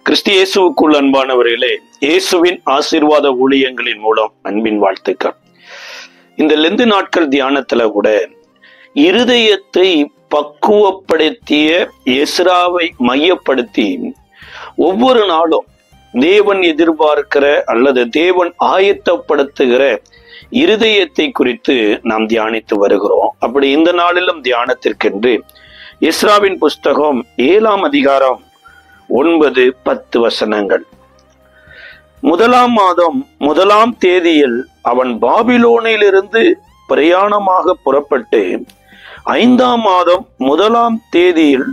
கிறிஸ்து இயேசுவுக்குள் அன்பானவர்களே, இயேசுவின் ஆசீர்வாத ஊழியங்களின் மூலம் அன்பின் வாழ்த்துக்கள். இந்த லெந்து நாட்கள் தியானத்துல கூட இருதயத்தை பக்குவப்படுத்திய எஸ்ராவை மையப்படுத்தி ஒவ்வொரு நாளும் தேவன் எதிர்பார்க்கிற அல்லது தேவன் ஆயத்தப்படுத்துகிற இருதயத்தை குறித்து நாம் தியானித்து வருகிறோம். அப்படி இந்த நாளிலும் தியானத்திற்கென்று எஸ்ராவின் புஸ்தகம் 7ஆம் அதிகாரம் 9-10 வசனங்கள். 1ஆம் மாதம் 1ஆம் தேதியில் அவன் பாபிலோனிலிருந்து பிரயாணமாக புறப்பட்டு 5ஆம் மாதம் 1ஆம் தேதியில்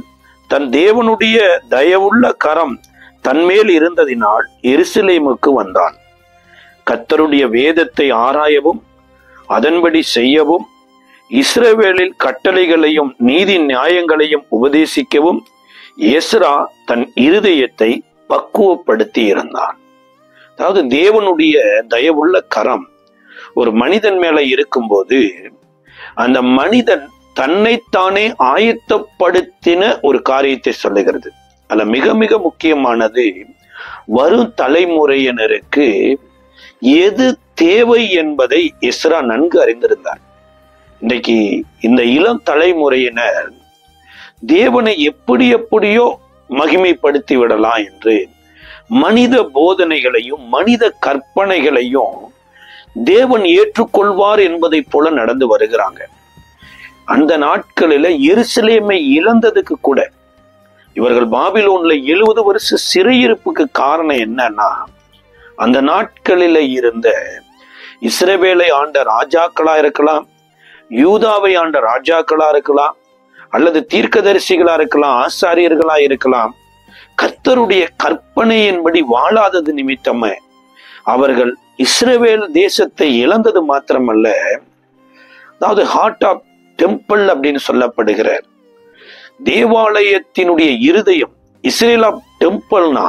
தன் தேவனுடைய தயவுள்ள கரம் தன்மேல் இருந்ததினால் எருசலேமுக்கு வந்தான். கர்த்தருடைய வேதத்தை ஆராயவும் அதன்படி செய்யவும் இஸ்ரவேலில் கட்டளைகளையும் நீதி நியாயங்களையும் உபதேசிக்கவும் எஸ்ரா தன் இருதயத்தை பக்குவப்படுத்தி இருந்தான். அதாவது தேவனுடைய தயவுள்ள கரம் ஒரு மனிதன் மேல இருக்கும்போது அந்த மனிதன் தன்னைத்தானே ஆயத்தப்படுத்தின ஒரு காரியத்தை சொல்லுகிறது. அதுல மிக மிக முக்கியமானது, வரும் தலைமுறையினருக்கு எது தேவை என்பதை எஸ்ரா நன்கு அறிந்திருந்தார். இன்றைக்கு இந்த இளம் தலைமுறையினர் தேவனை எப்படியோ மகிமைப்படுத்தி விடலாம் என்று மனித போதனைகளையும் மனித கற்பனைகளையும் தேவன் ஏற்றுக்கொள்வார் என்பதை போல நடந்து வருகிறாங்க. அந்த நாட்களில எருசலேமை இழந்ததுக்கு கூட இவர்கள் பாபிலோன்ல 70 வருஷ சிறையிருப்புக்கு காரணம் என்னன்னா, அந்த நாட்களில இருந்த இஸ்ரவேலை ஆண்ட ராஜாக்களா இருக்கலாம், யூதாவை ஆண்ட ராஜாக்களா இருக்கலாம், அல்லது தீர்க்கதரிசிகளா இருக்கலாம், ஆசாரியர்களா இருக்கலாம், கர்த்தருடைய கற்பனையின்படி வாழாதது நிமித்தமே அவர்கள் இஸ்ரவேல் தேசத்தை இழந்தது மாத்திரமல்ல, அதாவது ஹார்ட் ஆஃப் டெம்பிள் அப்படின்னு சொல்லப்படுகிற தேவாலயத்தினுடைய இருதயம், இஸ்ரேல் ஆஃப் டெம்பிள்னா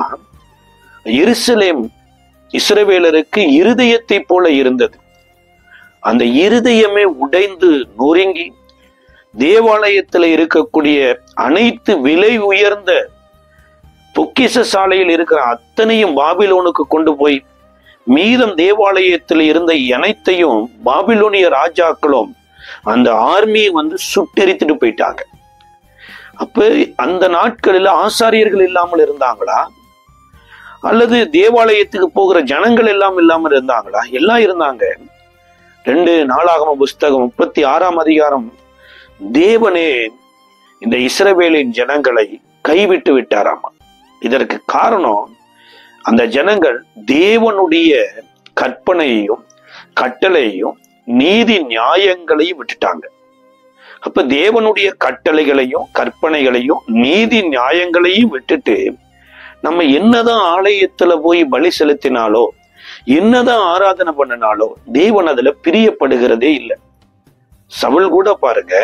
எருசலேம் இஸ்ரவேலருக்கு இருதயத்தை போல இருந்தது. அந்த இருதயமே உடைந்து நொறுங்கி தேவாலயத்தில் இருக்கக்கூடிய அனைத்து விலை உயர்ந்த பொக்கிஷ சாலையில் இருக்கிற அத்தனையும் பாபிலோனுக்கு கொண்டு போய் மீதம் தேவாலயத்தில் இருந்த அனைத்தையும் பாபிலோனிய ராஜாக்களும் அந்த ஆர்மியை சுட்டெரித்துட்டு போயிட்டாங்க. அப்ப அந்த நாட்களில் ஆசாரியர்கள் இல்லாமல் இருந்தாங்களா, அல்லது தேவாலயத்துக்கு போகிற ஜனங்கள் எல்லாம் இல்லாமல் இருந்தாங்களா? எல்லாம் இருந்தாங்க. 2 நாளாகம புஸ்தகம் 36ஆம் அதிகாரம், தேவனே இந்த இஸ்ரவேலின் ஜனங்களை கைவிட்டு விட்டாராமா. இதற்கு காரணம், அந்த ஜனங்கள் தேவனுடைய கற்பனையையும் கட்டளையையும் நீதி நியாயங்களையும் விட்டுட்டாங்க. அப்ப தேவனுடைய கட்டளைகளையும் கற்பனைகளையும் நீதி நியாயங்களையும் விட்டுட்டு நம்ம என்னதான் ஆலயத்துல போய் பலி செலுத்தினாலோ என்னதான் ஆராதனை பண்ணினாலோ தேவன் அதுல பிரியப்படுகிறதே இல்லை. சவுல் கூட பாருங்க,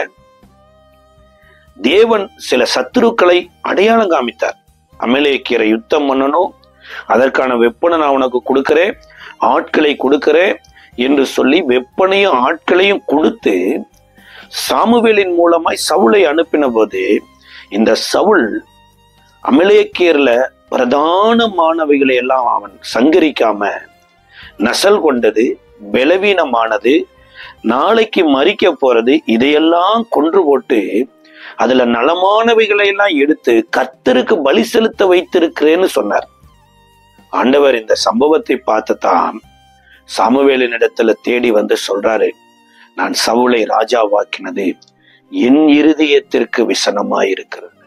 தேவன் சில சத்துருக்களை அடையாளம் காமித்தார். அமலேக்கியரை யுத்தம் பண்ணணும், அதற்கான வெப்பனை நான் உனக்கு கொடுக்கிறேன், ஆட்களை கொடுக்கிறேன் என்று சொல்லி வெப்பனையும் ஆட்களையும் கொடுத்து சாமுவேலின் மூலமாய் சவுலை அனுப்பின போது இந்த சவுல் அமலேக்கியர்ல பிரதானமானவைகளை எல்லாம் அவன் சங்கரிக்காம நசல் கொண்டது, பலவீனமானது, நாளைக்கு மறிக்க போறது, இதையெல்லாம் கொன்று போட்டு அதுல நலமானவைகளை எல்லாம் எடுத்து கர்த்தருக்கு பலி செலுத்த வைத்திருக்கிறேன்னு சொன்னார். ஆண்டவர் இந்த சம்பவத்தை பார்த்துதான் சாமுவேலின் இடத்துல தேடி சொல்றாரு, நான் சவுலை ராஜாவாக்கினது என் இருதயத்திற்கு விசனமாயிருக்கிறது.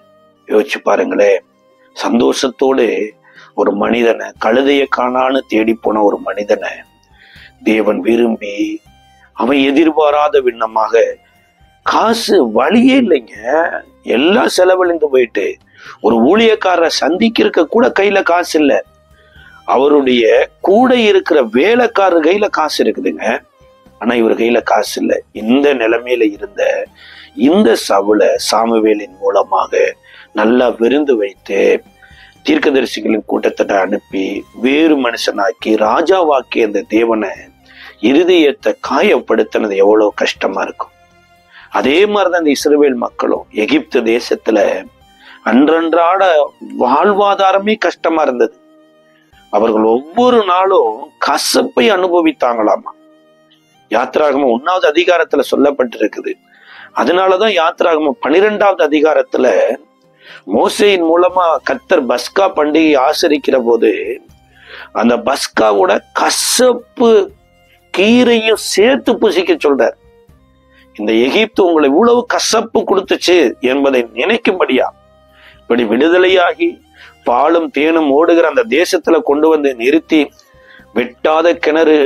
யோசிச்சு பாருங்களே, சந்தோஷத்தோடு ஒரு மனிதனை, கழுதைய காணான்னு தேடி போன ஒரு மனிதனை தேவன் விரும்பி அவன் எதிர்பாராத விண்ணமாக, காசு வழியே இல்லைங்க, எல்லாம் செலவழிந்து போயிட்டு, ஒரு ஊழியக்காரரை சந்திக்கிறக்க கூட கையில காசு இல்லை, அவருடைய கூட இருக்கிற வேலைக்காரர் கையில காசு இருக்குதுங்க, ஆனா இவர் கையில காசு இல்லை. இந்த நிலைமையில இருந்த இந்த சவுலை சாமுவேலின் மூலமாக நல்லா விருந்து வைத்து தீர்க்கதரிசிகளின் கூட்டத்தை அனுப்பி வேறு மனுஷனாக்கி ராஜாவாக்கி அந்த தேவனை இருதயத்தை காயப்படுத்தினது எவ்வளவு கஷ்டமா இருக்கும். அதே மாதிரிதான் இந்த இஸ்ரவேல் மக்களும் எகிப்து தேசத்துல அன்றன்றாட வாழ்வாதாரமே கஷ்டமா இருந்தது. அவர்கள் ஒவ்வொரு நாளும் கசப்பை அனுபவித்தாங்களாமா. யாத்திராகமம் 1வது அதிகாரத்துல சொல்லப்பட்டிருக்குது. அதனாலதான் யாத்திராகமம் 12வது அதிகாரத்துல மோசேயின் மூலமா கர்த்தர் பஸ்கா பண்டிகை ஆசரிக்கிற போது அந்த பஸ்காவோட கசப்பு கீரையும் சேர்த்து புசிக்க சொல்றார். இந்த எகிப்து உங்களை இவ்வளவு கசப்பு கொடுத்துச்சு என்பதை நினைக்கும்படியா இப்படி விடுதலையாகி பாலும் தேனும் ஓடுகிற அந்த தேசத்துல கொண்டு வந்து நிறுத்தி, வெட்டாத கிணறு,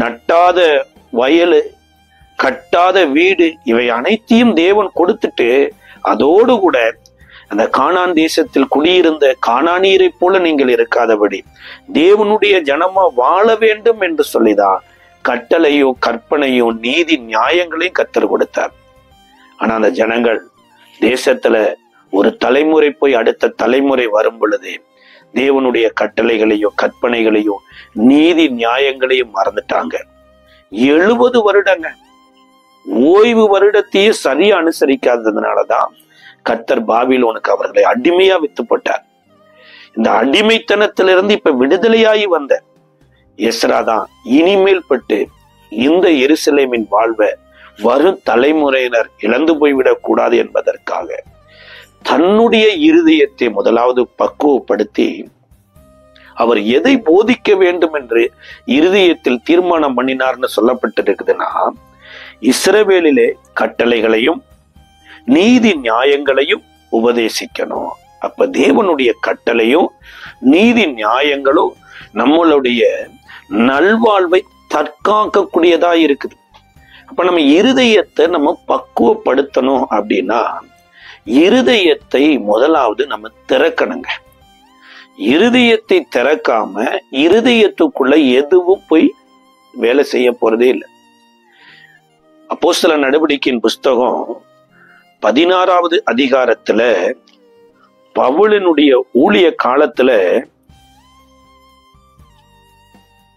நட்டாத வயல், கட்டாத வீடு, இவை அனைத்தையும் தேவன் கொடுத்துட்டு அதோடு கூட அந்த கானான் தேசத்தில் குடியிருந்த கானானியரை போல நீங்கள் இருக்காதபடி தேவனுடைய ஜனமா வாழ வேண்டும் என்று சொல்லிதான் கட்டளையோ கற்பனையோ நீதி நியாயங்களையும் கர்த்தர் கொடுத்தார். ஆனா அந்த ஜனங்கள் தேசத்துல ஒரு தலைமுறை போய் அடுத்த தலைமுறை வரும் பொழுது தேவனுடைய கட்டளைகளையோ கற்பனைகளையோ நீதி நியாயங்களையும் மறந்துட்டாங்க. 70 வருடங்க ஓய்வு வருடத்தையே சரியா அனுசரிக்காததுனாலதான் கர்த்தர் பாபிலோனுக்கு அவர்களை அடிமையா வித்து போட்டார். இந்த அடிமைத்தனத்திலிருந்து இப்ப விடுதலையாகி வந்த எஸ்ரா தான் இனிமேல் பட்டு இந்த எருசலேமின் வாழ்வை வரும் தலைமுறையினர் இழந்து போய்விடக் கூடாது என்பதற்காக தன்னுடைய இருதயத்தை முதலாவது பக்குவப்படுத்தி அவர் எதை போதிக்க வேண்டும் என்று இருதயத்தில் தீர்மானம் பண்ணினார்னு சொல்லப்பட்டிருக்குதுன்னா, இஸ்ரவேலிலே கட்டளைகளையும் நீதி நியாயங்களையும் உபதேசிக்கணும். அப்ப தேவனுடைய கட்டளையும் நீதி நியாயங்களும் நம்மளுடைய நல்வாழ்வை தற்காக்கக்கூடியதா இருக்குது. அப்ப நம்ம இருதயத்தை நம்ம பக்குவப்படுத்தணும் அப்படின்னா இருதயத்தை முதலாவது நம்ம திறக்கணுங்க. இருதயத்தை திறக்காம இருதயத்துக்குள்ள எதுவும் போய் வேலை செய்ய போறதே இல்லை. அப்போஸ்தலர் நடவடிக்கையின் புஸ்தகம் 16வது அதிகாரத்துல பவுலினுடைய ஊழிய காலத்துல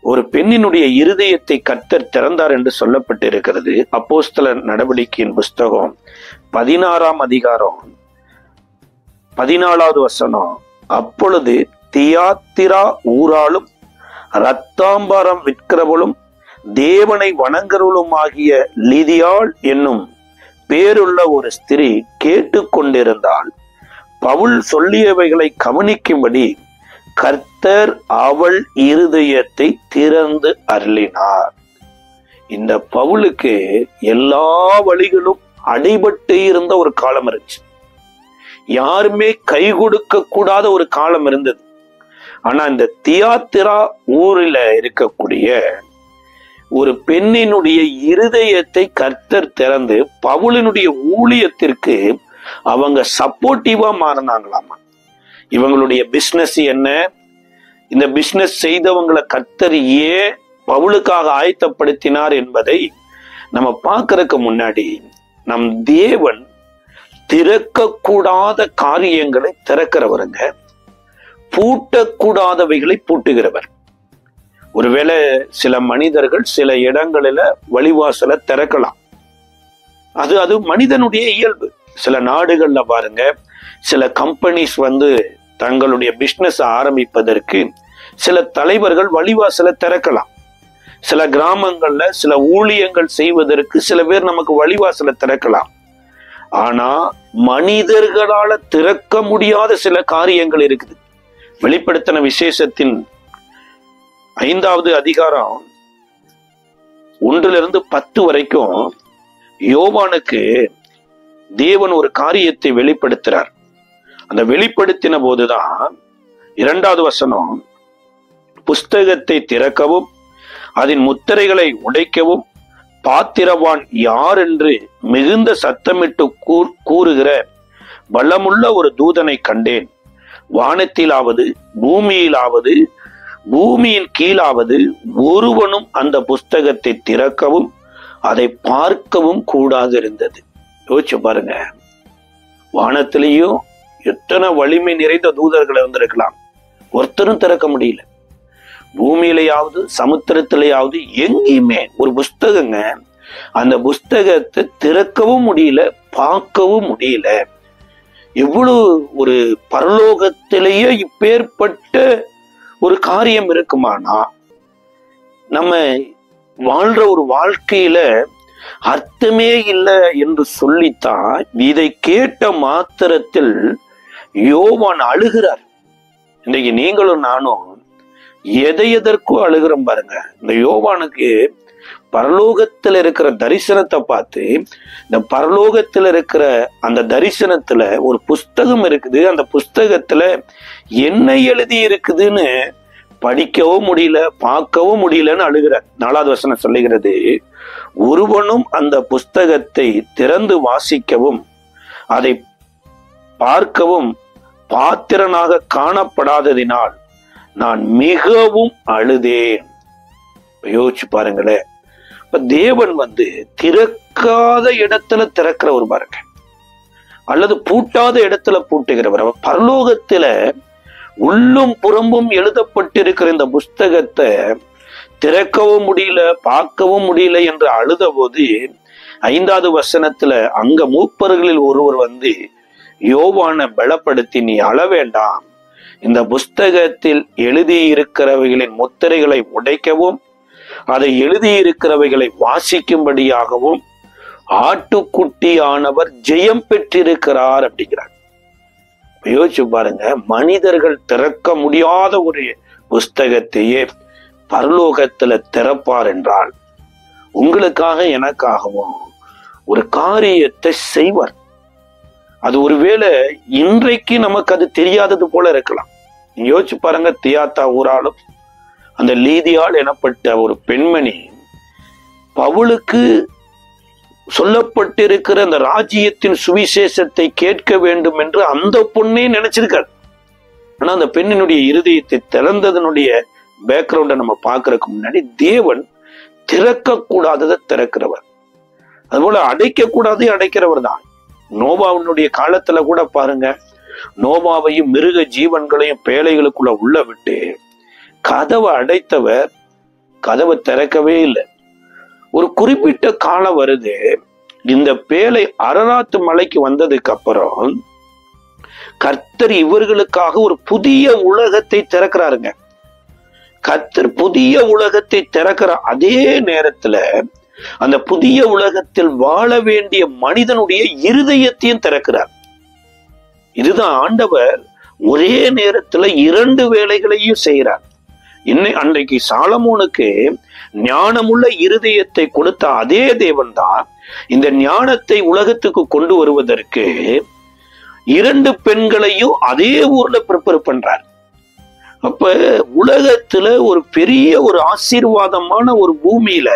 ஒரு பெண்ணினுடைய இருதயத்தை கர்த்தர் திறந்தார் என்று சொல்லப்பட்டிருக்கிறது. அப்போஸ்தலர் நடவடிக்கையின் புஸ்தகம் 16ஆம் அதிகாரம் 14வது வசனம். அப்பொழுது தியாத்திரா ஊராலும் இரத்தாம்பரம் விற்கிறவளும் தேவனை வணங்குறவளும் ஆகிய லிதியாள் என்னும் பேருள்ள ஒரு ஸ்திரீ கேட்டுக்கொண்டிருந்தாள். பவுல் சொல்லியவைகளை கவனிக்கும்படி கர்த்தர் அவள் இருதயத்தை திறந்து அருளினார். இந்த பவுலுக்கு எல்லா வழிகளும் அடைபட்டு இருந்த ஒரு காலம் இருந்துச்சு. யாருமே கை கொடுக்க கூடாத ஒரு காலம் இருந்தது. ஆனா இந்த தியாத்திரா ஊரில் இருக்கக்கூடிய ஒரு பெண்ணினுடைய இருதயத்தை கர்த்தர் திறந்து பவுலினுடைய ஊழியத்திற்கு அவங்க சப்போர்ட்டிவா மாறினாங்களாமா. இவங்களுடைய பிசினஸ் என்ன, இந்த பிசினஸ் செய்தவங்களை கர்த்தர் ஏன் பவுலுக்காக ஆயத்தப்படுத்தினார் என்பதை நம்ம பார்க்கறதுக்கு முன்னாடி நம் தேவன் திறக்கக்கூடாத காரியங்களை திறக்கிறவருங்க, பூட்டக்கூடாதவைகளை பூட்டுகிறவர். ஒருவேளை சில மனிதர்கள் சில இடங்களில வழிவாசலை திறக்கலாம். அது மனிதனுடைய இயல்பு. சில நாடுகள்ல பாருங்க, சில கம்பெனிஸ் தங்களுடைய பிசினஸ் ஆரம்பிப்பதற்கு சில தலைவர்கள் வழிவாசலை திறக்கலாம். சில கிராமங்கள்ல சில ஊழியங்கள் செய்வதற்கு சில பேர் நமக்கு வழிவாசலை திறக்கலாம். ஆனா மனிதர்களால திறக்க முடியாத சில காரியங்கள் இருக்குது. வெளிப்படுத்தின விசேஷத்தின் 5வது அதிகாரம் 1 - 10 வரைக்கும் யோவானுக்கு தேவன் ஒரு காரியத்தை வெளிப்படுத்துறார். அந்த வெளிப்படுத்தின போதுதான் 2வது வசனம், புஸ்தகத்தை திறக்கவும் அதன் முத்திரைகளை உடைக்கவும் பாத்திரவான் யார் என்று மிகுந்த சத்தமிட்டு கூறுகிற பலமுள்ள ஒரு தூதனை கண்டேன். வானத்திலாவது பூமியிலாவது பூமியின் கீழாவது ஒருவனும் அந்த புஸ்தகத்தை திறக்கவும் அதை பார்க்கவும் கூடாது இருந்தது. யோசிச்சு பாருங்க, வானத்திலேயும் எத்தனை வலிமை நிறைந்த தூதர்கள் இருந்திருக்கலாம், ஒருத்தரும் திறக்க முடியல. பூமியிலையாவது சமுத்திரத்திலேயாவது எங்கேயுமே ஒரு புஸ்தகங்க, அந்த புஸ்தகத்தை திறக்கவும் முடியல, பார்க்கவும் முடியல. எவ்வளவு ஒரு பரலோகத்திலேயே இப்பேற்பட்ட ஒரு காரியம் இருக்குமானா, நம்ம வாழ்ற ஒரு வாழ்க்கையில அர்த்தமே இல்லை என்று சொல்லித்தான் இதை கேட்ட மாத்திரத்தில் யோவான் அழுகிறார். இன்னைக்கு நீங்களும் நானும் எதற்கோ அழுகிறோம் பாருங்க. இந்த யோவானுக்கு பரலோகத்துல இருக்கிற தரிசனத்தை பார்த்து, இந்த பரலோகத்துல இருக்கிற அந்த தரிசனத்துல ஒரு புஸ்தகம் இருக்குது, அந்த புஸ்தகத்துல என்ன எழுதி இருக்குதுன்னு படிக்கவும் முடியல, பார்க்கவும் முடியலன்னு அழுகிறார். 4வது வசனம் சொல்லுகிறது, ஒருவனும் அந்த புஸ்தகத்தை திறந்து வாசிக்கவும் அதை பார்க்கவும் பாத்திரனாக காணப்படாததினால் நான் மிகவும் அழுதேன். யோசிச்சு பாருங்களேன். இப்ப தேவன் திறக்காத இடத்துல திறக்கிறவர் பாருங்க, அல்லது பூட்டாத இடத்துல பூட்டுகிறவர். பரலோகத்துல உள்ளும் புறம்பும் எழுதப்பட்டிருக்கிற இந்த புஸ்தகத்தை திறக்கவும் முடியல, பார்க்கவும் முடியல என்று அழுத போது 5வது வசனத்துல அங்க மூப்பர்களில் ஒருவர் யோவானை பலப்படுத்தி, நீ அழ வேண்டாம், இந்த புஸ்தகத்தில் எழுதியிருக்கிறவைகளின் முத்திரைகளை உடைக்கவும் அதை எழுதியிருக்கிறவைகளை வாசிக்கும்படியாகவும் ஆட்டுக்குட்டியானவர் ஜெயம் பெற்றிருக்கிறார் அப்படிங்கிறார். யோசிச்சு பாருங்க, மனிதர்கள் திறக்க முடியாத ஒரு புஸ்தகத்தையே பரலோகத்துல திறப்பார் என்றால், உங்களுக்காக எனக்காகவும் ஒரு காரியத்தை செய்வார். அது ஒருவேளை இன்றைக்கு நமக்கு அது தெரியாதது போல இருக்கலாம். யோசிச்சு பாருங்க, தியாத்தா ஊராலும் அந்த லீதியால் எனப்பட்ட ஒரு பெண்மணி பவுலுக்கு சொல்லப்பட்டிருக்கிற அந்த ராஜ்யத்தின் சுவிசேஷத்தை கேட்க வேண்டும் என்று அந்த பொண்ணே நினைச்சிருக்காரு. ஆனா அந்த பெண்ணினுடைய இருதயத்தை திறந்ததனுடைய பேக்ரவுண்டை நம்ம பார்க்கறதுக்கு முன்னாடி தேவன் திறக்க கூடாததை திறக்கிறவர், அதுபோல அடைக்க கூடாது அடைக்கிறவர் தான். நோவாவினுடைய காலத்துல கூட பாருங்க, நோவாவையும் மிருக ஜீவன்களையும் பேழைகளுக்குள்ள உள்ள விட்டு கதவை அடைத்தவர் கதவை திறக்கவே இல்லை. ஒரு குறிப்பிட்ட காலம் வருது, இந்த பேழை அரராத்து மலைக்கு வந்ததுக்கு அப்புறம் கர்த்தர் இவர்களுக்காக ஒரு புதிய உலகத்தை திறக்கிறாருங்க. கர்த்தர் புதிய உலகத்தை திறக்கிற அதே நேரத்துல அந்த புதிய உலகத்தில் வாழ வேண்டிய மனிதனுடைய இருதயத்தையும் திறக்கிறார். இதுதான் ஆண்டவர் ஒரே நேரத்துல 2 வேலைகளையும் செய்கிறார். அன்றைக்கு சாலமோனுக்கு ஞானமுள்ள இருதயத்தை கொடுத்த அதே தேவன் தான் இந்த ஞானத்தை உலகத்துக்கு கொண்டு வருவதற்கு 2 பெண்களையும் அதே ஊர்ல ப்ரிப்பேர் பண்றார். அப்ப உலகத்துல ஒரு பெரிய ஒரு ஆசீர்வாதமான ஒரு பூமியில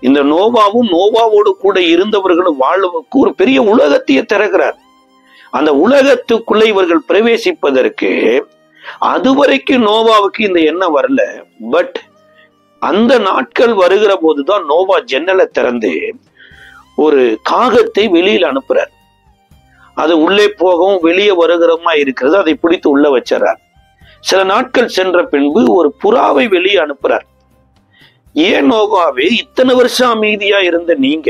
இந்த நோவாவும் நோவாவோடு கூட இருந்தவர்களும் வாழ்வுக்கு ஒரு பெரிய உலகத்தையே திறக்கிறார். அந்த உலகத்துக்குள்ள இவர்கள் பிரவேசிப்பதற்கு அதுவரைக்கும் நோவாவுக்கு இந்த எண்ணம் வரல. பட் அந்த நாட்கள் வருகிற போதுதான் நோவா ஜன்னலை திறந்து ஒரு காகத்தை வெளியில் அனுப்புறார். அது உள்ளே போகவும் வெளியே வருகிறமா இருக்கிறது, அதை பிடித்து உள்ள வச்சார். சில நாட்கள் சென்ற பின்பு ஒரு புறாவை வெளியே அனுப்புறார். ஏன் நோவாவே, இத்தனை வருஷம் அமைதியா இருந்த நீங்க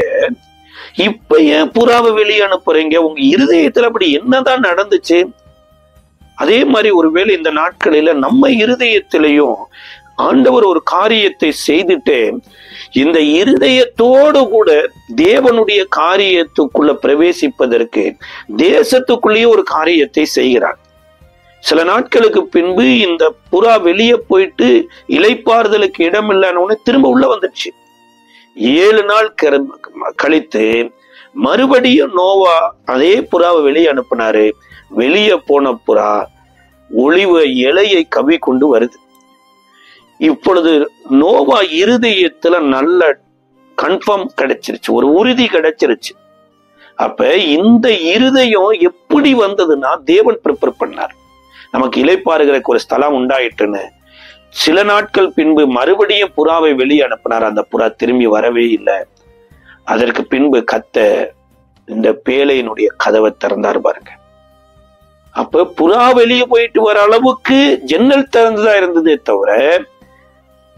இப்ப ஏன் புறாவை வெளியே அனுப்புறீங்க? உங்க இருதயத்துல அப்படி என்னதான் நடந்துச்சு? அதே மாதிரி ஒருவேளை இந்த நாட்களில நம்ம இருதயத்திலையும் ஆண்டவர் ஒரு காரியத்தை செய்துட்டு இந்த இருதயத்தோடு கூட தேவனுடைய காரியத்துக்குள்ள பிரவேசிப்பதற்கு தேசத்துக்குள்ளேயே ஒரு காரியத்தை செய்கிறார். சில நாட்களுக்கு பின்பு இந்த புறா வெளியே போயிட்டு இளைப்பாறுதலுக்கு இடம் இல்லைன்னு திரும்ப உள்ள வந்துடுச்சு. 7 நாள் கழித்து மறுபடியும் நோவா அதே புறாவை வெளியே அனுப்பினாரு. வெளியே போன புறா ஒளிவ இலையை கவி கொண்டு வருது. இப்பொழுது நோவா இருதயத்துல நல்ல கன்ஃபார்ம் கிடைச்சிருச்சு, ஒரு உறுதி கிடைச்சிருச்சு. அப்ப இந்த இருதயம் எப்படி வந்ததுன்னா தேவன் ப்ரிப்பேர் பண்ணார். நமக்கு இளைப்பாறுகிறதுக்கு ஒரு ஸ்தலம் உண்டாயிட்டுன்னு சில நாட்கள் பின்பு மறுபடியும் புறாவை வெளியே அனுப்பினார். அந்த புறா திரும்பி வரவே இல்லை. அதற்கு பின்பு இந்த பேழையினுடைய கதவை திறந்தார் பாருங்க. அப்ப புறா வெளியே போயிட்டு வர அளவுக்கு ஜன்னல் திறந்துதா இருந்ததே தவிர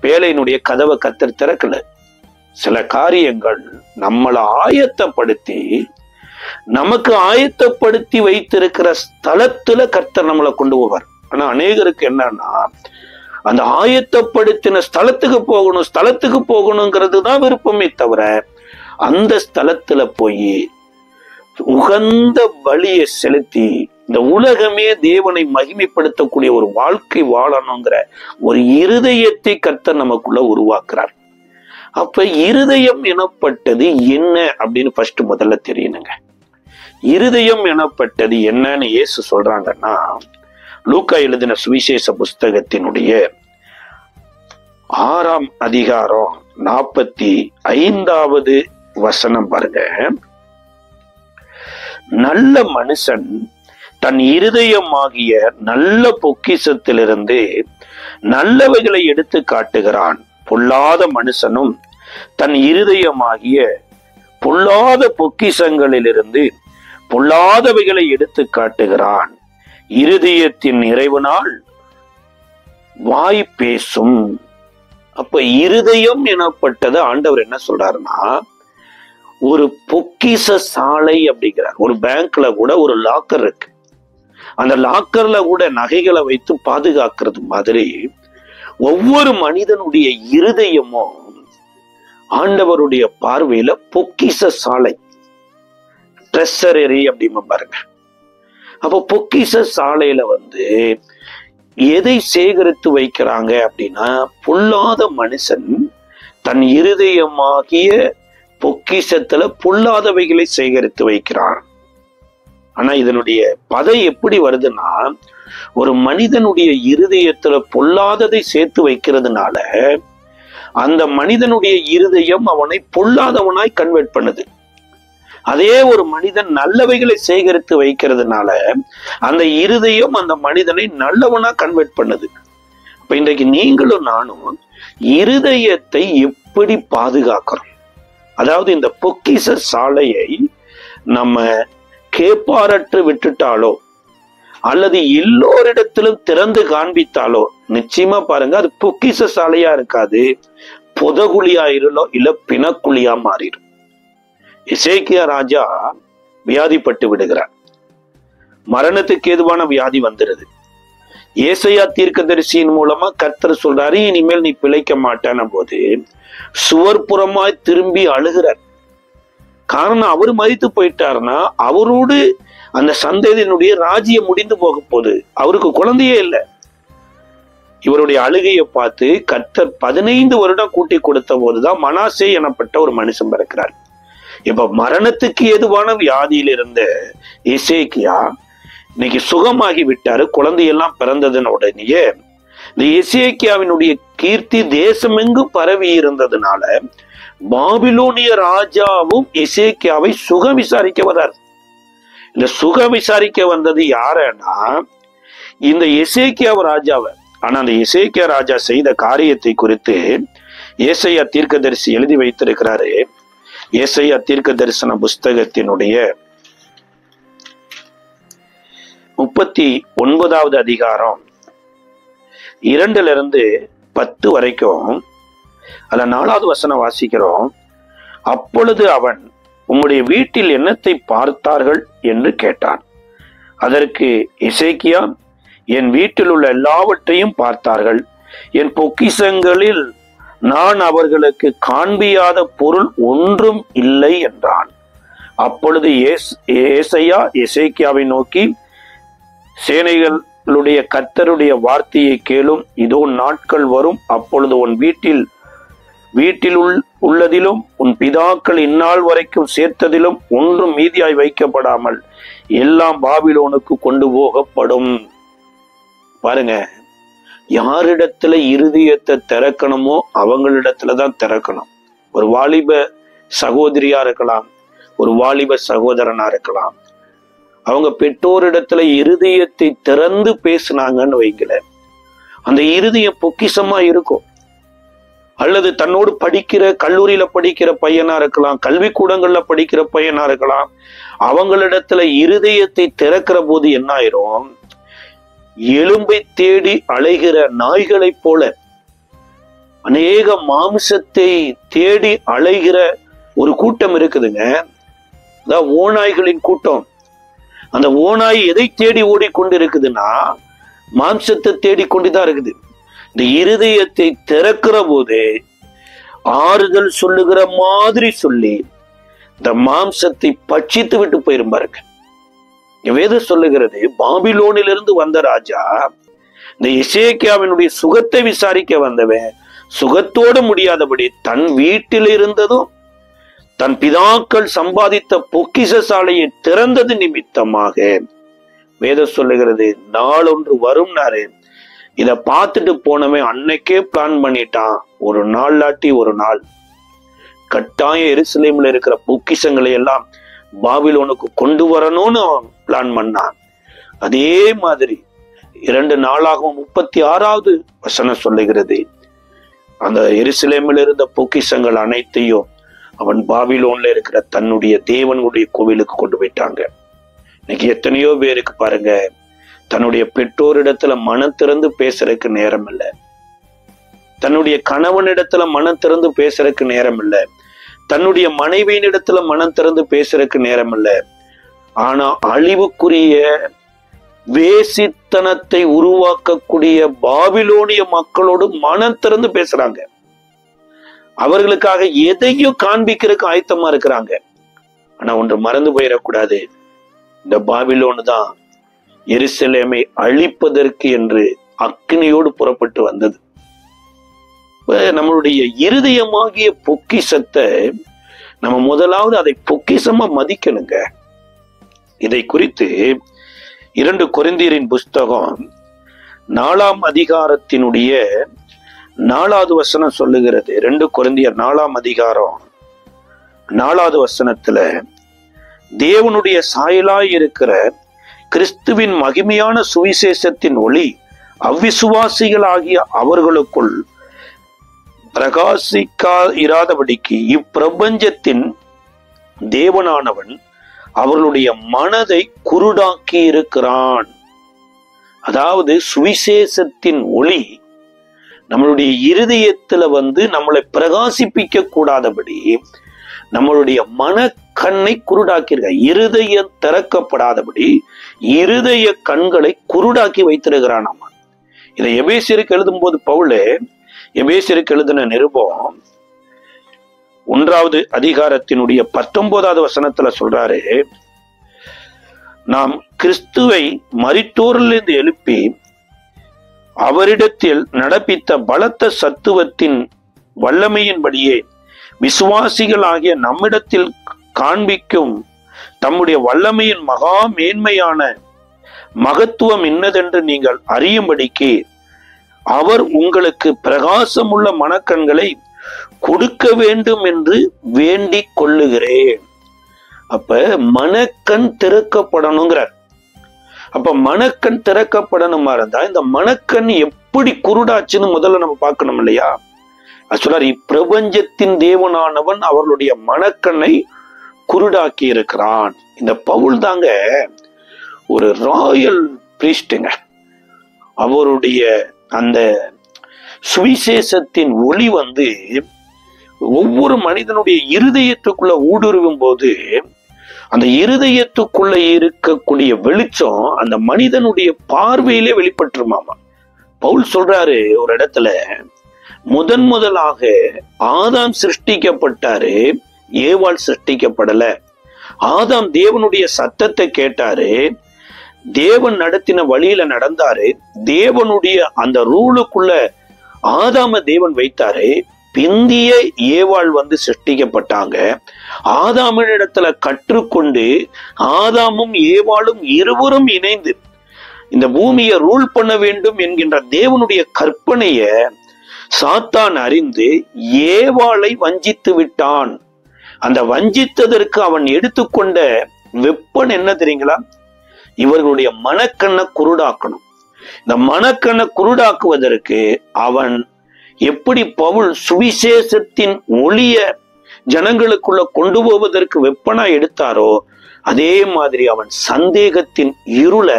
பேழையினுடைய கதவை கத்தர் திறக்கல. சில காரியங்கள் நம்மளை ஆயத்தப்படுத்தி நமக்கு ஆயத்தப்படுத்தி வைத்திருக்கிற ஸ்தலத்துல கர்த்தர் நம்மளை கொண்டு போவார். ஆனா அநேகருக்கு என்னன்னா, அந்த ஆயத்தப்படுத்தின ஸ்தலத்துக்கு போகணுங்கிறது தான் விருப்பமே தவிர, அந்த ஸ்தலத்துல போய் உகந்த பலியை செலுத்தி இந்த உலகமே தேவனை மகிமைப்படுத்தக்கூடிய ஒரு வாழ்க்கை வாழணுங்கிற ஒரு இருதயத்தை கர்த்தர் நமக்குள்ள உருவாக்குறார். அப்ப இருதயம் எனப்பட்டது என்ன அப்படின்னு ஃபர்ஸ்ட் முதல்ல தெரியணுங்க. இருதயம் எனப்பட்டது என்னன்னு இயேசு சொல்றாங்கன்னா, லூக்கா எழுதின சுவிசேஷ புஸ்தகத்தினுடைய 6ஆம் அதிகாரம் 45வது வசனம் பாருங்க. நல்ல மனுஷன் தன் இருதயமாகிய நல்ல பொக்கிஷத்திலிருந்து நல்லவைகளை எடுத்து காட்டுகிறான். பொல்லாத மனுஷனும் தன் இருதயமாகிய பொல்லாத பொக்கிஷங்களிலிருந்து பொல்லாதவைகளை எடுத்து காட்டுகிறான். இருதயத்தின் நிறைவினால் வாய் பேசும். அப்ப இருதயம் எனப்பட்டது ஆண்டவர் என்ன சொல்றாருன்னா, ஒரு பொக்கிஷ சாலை அப்படிங்கிறார். ஒரு பேங்க்ல கூட ஒரு லாக்கர் இருக்கு. அந்த லாக்கர்ல கூட நகைகளை வைத்து பாதுகாக்கிறது மாதிரி ஒவ்வொரு மனிதனுடைய இருதயமும் ஆண்டவருடைய பார்வையில பொக்கிஷ சாலை, ட்ரெஷரரி அப்படின்னு பாருங்க. அப்போ பொக்கிஷ சாலையில எதை சேகரித்து வைக்கிறாங்க அப்படின்னா, பொல்லாத மனுஷன் தன் இருதயமாகிய பொக்கிஷத்துல பொல்லாதவைகளை சேகரித்து வைக்கிறான். ஆனா இதனுடைய பதை எப்படி வருதுன்னா, ஒரு மனிதனுடைய இருதயத்துல பொல்லாததை சேர்த்து வைக்கிறதுனால அந்த மனிதனுடைய இருதயம் அவனை பொல்லாதவனாய் கன்வெர்ட் பண்ணுது. அதே ஒரு மனிதன் நல்லவைகளை சேகரித்து வைக்கிறதுனால அந்த இருதயம் அந்த மனிதனை நல்லவனா கன்வெர்ட் பண்ணுது. இப்ப இன்றைக்கு நீங்களும் நானும் இருதயத்தை எப்படி பாதுகாக்கிறோம்? அதாவது இந்த பொக்கிஷ சாலையை நம்ம கேப்பாரற்று விட்டுட்டாலோ அல்லது எல்லோரிடத்திலும் திறந்து காண்பித்தாலோ நிச்சயமா பாருங்க, அது பொக்கிஷ சாலையா இருக்காது, புதகுழியாயிருலோ இல்ல பிணக்குழியா மாறிடும். எசேக்கியா ராஜா வியாதிப்பட்டு விடுகிறார். மரணத்துக்கு ஏதுவான வியாதி வந்துடுது. ஏசாயா தீர்க்கதரிசியின் மூலமா கர்த்தர் சொல்றாரு, இனிமேல் நீ பிழைக்க மாட்டான போது சுவர்புறமாய் திரும்பி அழுகிறார். காரணம், அவரு மரித்து போயிட்டாருன்னா அவரோடு அந்த சந்ததியினுடைய ராஜ்யம் முடிந்து போக போகுது. அவருக்கு குழந்தையே இல்லை. இவருடைய அழுகையை பார்த்து கர்த்தர் 15 வருடம் கூட்டி கொடுத்த போதுதான் மனாசே எனப்பட்ட ஒரு மனுஷன் பிறக்கிறார். இப்ப மரணத்துக்கு ஏதுவான வியாதியில் இருந்த எசேக்கியா இன்னைக்கு சுகமாகி விட்டாரு. குழந்தையெல்லாம் பிறந்ததுன்னு உடனேயே இந்த எசேக்கியாவினுடைய கீர்த்தி தேசமெங்கும் பரவி இருந்ததுனால பாபிலோனிய ராஜாவும் எசேக்கியாவை சுகம் விசாரிக்க வர்றார். இந்த சுகம் விசாரிக்க வந்தது யாருன்னா இந்த எசேக்கியா ராஜாவை. ஆனா அந்த எசேக்கியா ராஜா செய்த காரியத்தை குறித்து ஏசாயா தீர்க்கதரிசி எழுதி வைத்திருக்கிறாரு. ஏசாயா தீர்க்க தரிசன புஸ்தகத்தினுடைய 39வது அதிகாரம் 2-10 வரைக்கும் அதுல 4வது வசனம் வாசிக்கிறோம். அப்பொழுது அவன், உம்முடைய வீட்டில் என்னத்தை பார்த்தார்கள் என்று கேட்டான். அதற்கு எசேக்கியா, என் வீட்டில் உள்ள எல்லாவற்றையும் பார்த்தார்கள். என் பொக்கிஷங்களில் நான் அவர்களுக்கு காண்பியாத பொருள் ஒன்றும் இல்லை என்றான். அப்பொழுது ஏசாயா எசேக்கியாவை நோக்கி, சேனைகளுடைய கர்த்தருடைய வார்த்தையை கேளும். இதோ நாட்கள் வரும், அப்பொழுது உன் வீட்டில் உள்ளதிலும் உன் பிதாக்கள் இந்நாள் வரைக்கும் சேர்த்ததிலும் ஒன்றும் மீதியாய் வைக்கப்படாமல் எல்லாம் பாபிலோனுக்கு கொண்டு போகப்படும். பாருங்க, யாரிடத்துல இருதயத்தை திறக்கணுமோ அவங்களிடத்துலதான் திறக்கணும். ஒரு வாலிப சகோதரியா இருக்கலாம், ஒரு வாலிப சகோதரனா இருக்கலாம். அவங்க பெற்றோரிடத்துல இருதயத்தை திறந்து பேசினாங்கன்னு வைக்கல, அந்த இருதயம் பொக்கிஷமா இருக்கும். அல்லது தன்னோடு படிக்கிற கல்லூரியில படிக்கிற பையனா இருக்கலாம், கல்விக்கூடங்கள்ல படிக்கிற பையனா இருக்கலாம். அவங்களிடத்துல இருதயத்தை திறக்கிற போது என்ன ஆயிரும், எலும்பை தேடி அலைகிற நாய்களைப் போல, அநேக மாமிசத்தை தேடி அலைகிற ஒரு கூட்டம் இருக்குதுங்க. அதான் ஓநாய்களின் கூட்டம். அந்த ஓநாய் எதை தேடி ஓடிக்கொண்டிருக்குதுன்னா மாம்சத்தை தேடிக்கொண்டுதான் இருக்குது. இந்த இருதயத்தை திறக்கிற போது ஆறுதல் சொல்லுகிற மாதிரி சொல்லி இந்த மாம்சத்தை பட்சித்து விட்டு போயிரும் பாருங்க. வேதம் சொல்லுகிறது, பாபிலோனிலிருந்து வந்த ராஜா இந்த எசேக்கியாவினுடைய சுகத்தை விசாரிக்க வந்தவன் சுகத்தோடு முடியாதபடி தன் வீட்டில் இருந்ததும் தன் பிதாக்கள் சம்பாதித்த பொக்கிஷ சாலையை திறந்தது நிமித்தமாக வேதம் சொல்லுகிறது, நாளொன்று வரும்னாரு. இத பார்த்துட்டு போனவன் அன்னைக்கே பிளான் பண்ணிட்டான், ஒரு நாள் லாட்டி ஒரு நாள் கட்டாயம் எருசலேமில் இருக்கிற பொக்கிஷங்களை எல்லாம் பாபிலோனுக்கு கொண்டு வரணும்னு பிளான் பண்ணான். அதே மாதிரி 2 நாளாகவும் 36வது வசனம் சொல்லுகிறது, அந்த எருசலேமில் இருந்த பொக்கிஷங்கள் அனைத்தையும் அவன் பாபிலோன்ல இருக்கிற தன்னுடைய தேவனுடைய கோவிலுக்கு கொண்டு போயிட்டாங்க. இன்னைக்கு எத்தனையோ பேருக்கு பாருங்க, தன்னுடைய பெற்றோரிடத்துல மனம் திறந்து பேசுறதுக்கு நேரம் இல்லை, தன்னுடைய கணவனிடத்துல மனம் திறந்து பேசுறதுக்கு நேரம் இல்லை, தன்னுடைய மனைவியினிடத்துல மனம் திறந்து பேசுறதுக்கு நேரம் இல்லை. ஆனா அழிவுக்குரிய வேசித்தனத்தை உருவாக்கக்கூடிய பாபிலோனிய மக்களோடு மனம் திறந்து பேசுறாங்க. அவர்களுக்காக எதையும் காண்பிக்கிறதுக்கு ஆயத்தமா இருக்கிறாங்க. ஆனா ஒன்று மறந்து போயிடக்கூடாது, இந்த பாபிலோனு தான் எருசலேமை அழிப்பதற்கு என்று அக்னியோடு புறப்பட்டு வந்தது. நம்மளுடைய இருதயமாகிய பொக்கிஷத்தை நம்ம முதலாவது அதை பொக்கிஷமா மதிக்கணுங்க. இதை குறித்து 2 கொரிந்தியரின் புஸ்தகம் 4ஆம் அதிகாரத்தினுடைய 4வது வசனம் சொல்லுகிறது. 2 கொரிந்தியர் 4ஆம் அதிகாரம் 4வது வசனத்துல, தேவனுடைய சாயலாய் இருக்கிற கிறிஸ்துவின் மகிமையான சுவிசேஷத்தின் ஒளி அவ்விசுவாசிகள் ஆகிய அவர்களுக்குள் பிரகாசிக்கா இராதபடிக்கு இப்பிரபஞ்சத்தின் தேவனானவன் அவர்களுடைய மனதை குருடாக்கி இருக்கிறான். அதாவது சுவிசேஷத்தின் ஒளி நம்மளுடைய இருதயத்துல நம்மளை பிரகாசிப்பிக்க கூடாதபடி நம்மளுடைய மனக்கண்ணை குருடாக்கியிருக்க, இருதயம் திறக்கப்படாதபடி இருதய கண்களை குருடாக்கி வைத்திருக்கிறான். நம்ம இதை எபேசியருக்கு எழுதும் போது பவுல் எபேசியருக்கு எழுதின நிருபம் 1வது அதிகாரத்தினுடைய 19வது வசனத்துல சொல்றாரு, நாம் கிறிஸ்துவை மரித்தோரிலிருந்து எழுப்பி அவரிடத்தில் நடப்பித்த பலத்த சத்துவத்தின் வல்லமையின்படியே விசுவாசிகள் ஆகிய நம்மிடத்தில் காண்பிக்கும் தம்முடைய வல்லமையின் மகா மேன்மையான மகத்துவம் இன்னதென்று நீங்கள் அறியும்படிக்கு அவர் உங்களுக்கு பிரகாசமுள்ள மனக்கண்களை கொடுக்க வேண்டும் என்று வேண்டிக் கொள்ளுகிறேன். அப்ப மனக்கண் திறக்கப்படணுங்கிறார். அப்ப மனக்கண் திறக்கப்படணுமா இருந்தா இந்த மனக்கண் எப்படி குருடாச்சுன்னு முதல்ல நம்ம பார்க்கணும் இல்லையா? சொல்றார், இப்பிரபஞ்சத்தின் தேவனானவன் அவர்களுடைய மனக்கண்ணை குருடாக்கி இருக்கிறான். இந்த பவுல் தாங்க ஒரு ராயல் பிரீஸ்டுங்க. அவருடைய அந்த சுவிசேஷத்தின் ஒளி ஒவ்வொரு மனிதனுடைய இருதயத்துக்குள்ள ஊடுருவும் போது அந்த இருதயத்துக்குள்ள இருக்கக்கூடிய வெளிச்சம் அந்த மனிதனுடைய பார்வையிலே வெளிப்பட்டுருமாமா. பவுல் சொல்றாரு ஒரு இடத்துல, முதலாக ஆதாம் சிருஷ்டிக்கப்பட்டாரு, ஏவாள் சிருஷ்டிக்கப்படல. ஆதாம் தேவனுடைய சத்தத்தை கேட்டாரு, தேவன் நடத்தின வழியில நடந்தாரு, தேவனுடைய அந்த ரூலுக்குள்ள ஆதாம தேவன் வைத்தாரு. பிந்திய ஏவாள் சிருஷ்டிக்கப்பட்டாங்க. ஆதாமினிடத்துல கற்றுக்கொண்டு ஆதாமும் ஏவாளும் இருவரும் இணைந்து இந்த பூமியை ரூல் பண்ண வேண்டும் என்கின்ற தேவனுடைய கற்பனைய சாத்தான் அறிந்து ஏவாளை வஞ்சித்து விட்டான். அந்த வஞ்சித்ததற்கு அவன் எடுத்துக்கொண்ட வெப்பன் என்ன தெரியுங்களா? இவர்களுடைய மனக்கண்ணை குருடாக்கணும். இந்த மனக்கண்ணை குருடாக்குவதற்கு அவன் எப்படி பவுல் சுவிசேஷத்தின் ஒளிய ஜனங்களுக்குள்ள கொண்டு போவதற்கு வெப்பனா எடுத்தாரோ அதே மாதிரி அவன் சந்தேகத்தின் இருளை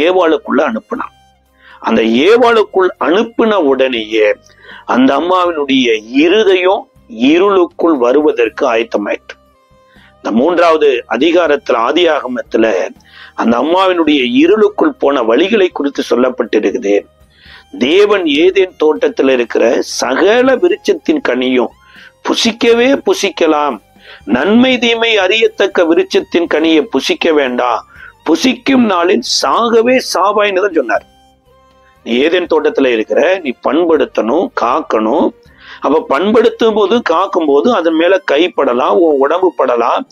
ஏவாளுக்குள்ள அனுப்பினான். அந்த ஏவாளுக்குள் அனுப்பின உடனேயே அந்த அம்மாவினுடைய இருதயம் இருளுக்குள் வருவதற்கு ஆயத்தமாயிற்று. இந்த 3வது அதிகாரத்துல ஆதியாகமத்துல அந்த அம்மாவினுடைய இருளுக்குள் போன வழிகளை குறித்து சொல்லப்பட்டிருக்குது. தேவன் ஏதேன் தோட்டத்தில் இருக்கிற சகல விருட்சத்தின் கனியும் புசிக்கவே புசிக்கலாம், நன்மை தீமை அறியத்தக்க விருட்சத்தின் கனியை புசிக்க வேண்டாம், புசிக்கும் நாளில் சாகவே சாவாயின்னு தான் சொன்னார். நீ ஏதேன் தோட்டத்துல இருக்கிற, நீ பண்படுத்தணும், காக்கணும். அப்ப பண்படுத்தும் போது காக்கும் போது அதன் மேல கைப்படலாம், உன் உடம்பு படலாம்.